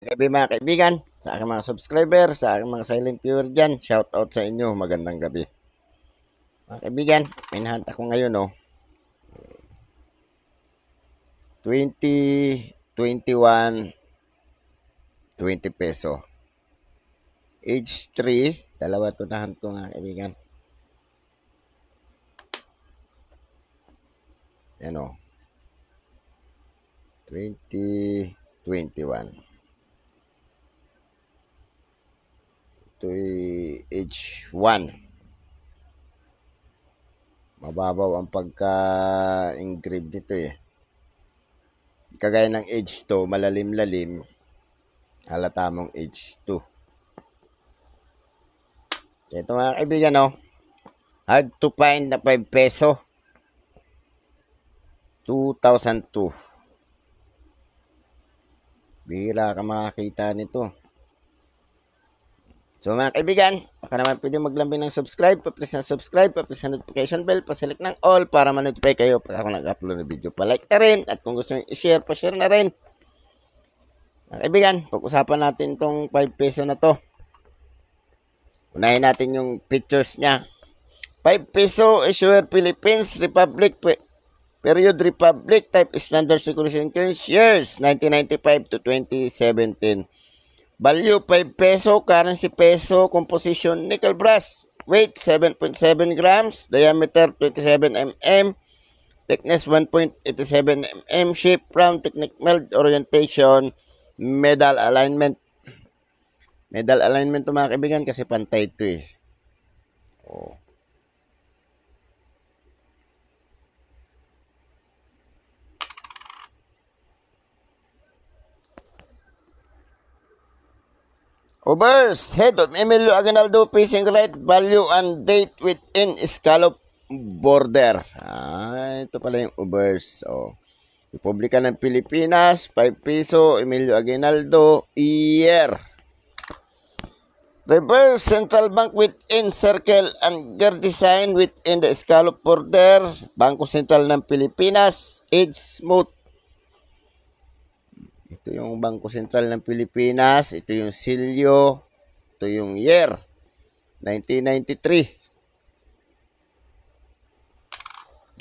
gabi mga kaibigan, sa aking mga subscriber, sa aking mga silent viewer dyan, shout out sa inyo, magandang gabi. Mga kaibigan, may nahunt ako ngayon 20, 21, 20 peso. Age 3, dalawa ito nahunt ko mga kaibigan. Yan 20, 21. Ito age 1. Mababaw ang pagka-engrave nito Kagaya ng age 2, malalim-lalim. Halata mong age 2. Ito mga kaibigan hard to find na 5 peso. 2002. Bihira ka makakita nito. So mga kaibigan, baka naman pwede maglambing ng subscribe, pa-press ng subscribe, pa-press ng notification bell, pa-select ng all para ma-notify kayo pag ako nag-upload ng video. Pa-like na rin, at kung gusto nyo i-share, pa-share na rin. Mga kaibigan, pag-usapan natin itong 5 peso na to. Unahin natin yung pictures niya. 5 peso issuer Philippines Republic Period Republic Type Standard Circulation Currency Years 1995 to 2017. Value 5 peso, currency peso, composition nickel brass, weight 7.7 grams, diameter 27 mm, thickness 1.87 mm, shape round, technique meld, orientation, medal alignment. Medal alignment to mga kaibigan kasi pantay ito Obverse, head of Emilio Aguinaldo, facing right, value and date within scallop border. Ito pala yung obverse. Republika ng Pilipinas, 5 peso, Emilio Aguinaldo, year. Reverse, Central Bank within circle and gear design within the scallop border. Bangko Sentral ng Pilipinas, age smooth. Ito yung Bangko Sentral ng Pilipinas. Ito yung silyo. Ito yung year. 1993.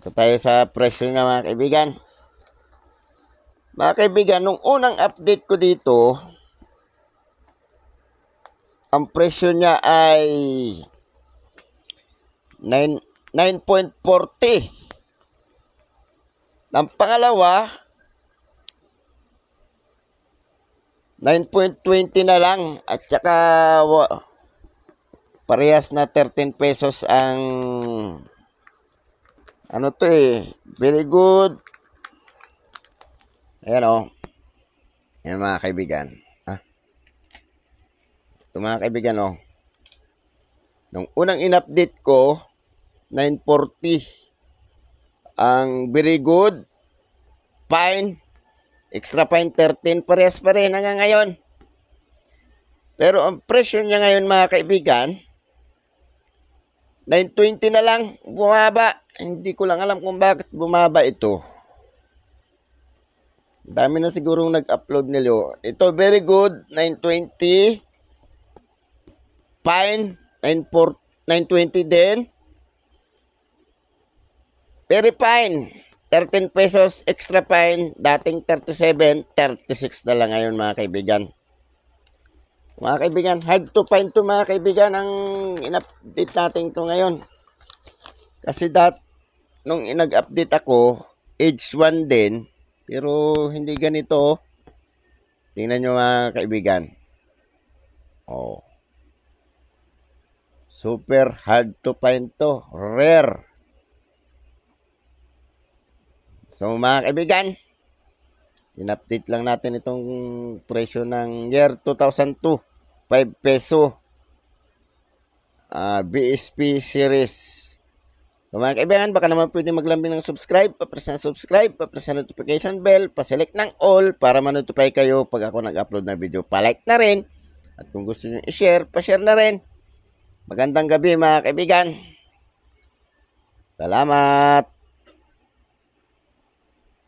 Ito tayo sa presyo nga mga kaibigan. Mga kaibigan, nung unang update ko dito, ang presyo niya ay 9.40. Ang pangalawa, 9.20 na lang at saka parehas na 13 pesos ang very good. Ayan Ayan mga kaibigan. Ito mga kaibigan nung unang in-update ko 9.40 ang very good, fine, extra fine 13, parehas pa rin hanggang ngayon. Pero ang presyo niya ngayon mga kaibigan, 9.20 na lang, bumaba. Hindi ko lang alam kung bakit bumaba ito. Dami na sigurong nag-upload nilo. Ito very good, 9.20. Fine, 920 din. Very fine. 13 pesos extra fine, dating 37, 36 na lang ngayon mga kaibigan. Mga kaibigan, hard to find to mga kaibigan ang in-update natin to ngayon. Kasi nung inag-update ako, age 1 din, pero hindi ganito. Tingnan nyo mga kaibigan. Super hard to find to, rare. So mga kaibigan, in-update lang natin itong presyo ng year 2002, 5 peso, BSP series. So mga kaibigan, baka naman pwede maglambing ng subscribe, pa-press ng subscribe, pa-press ng notification bell, pa-select ng all para ma-notify kayo pag ako nag-upload na video. Pa-like na rin, at kung gusto nyo i-share, pa-share na rin. Magandang gabi mga kaibigan. Salamat.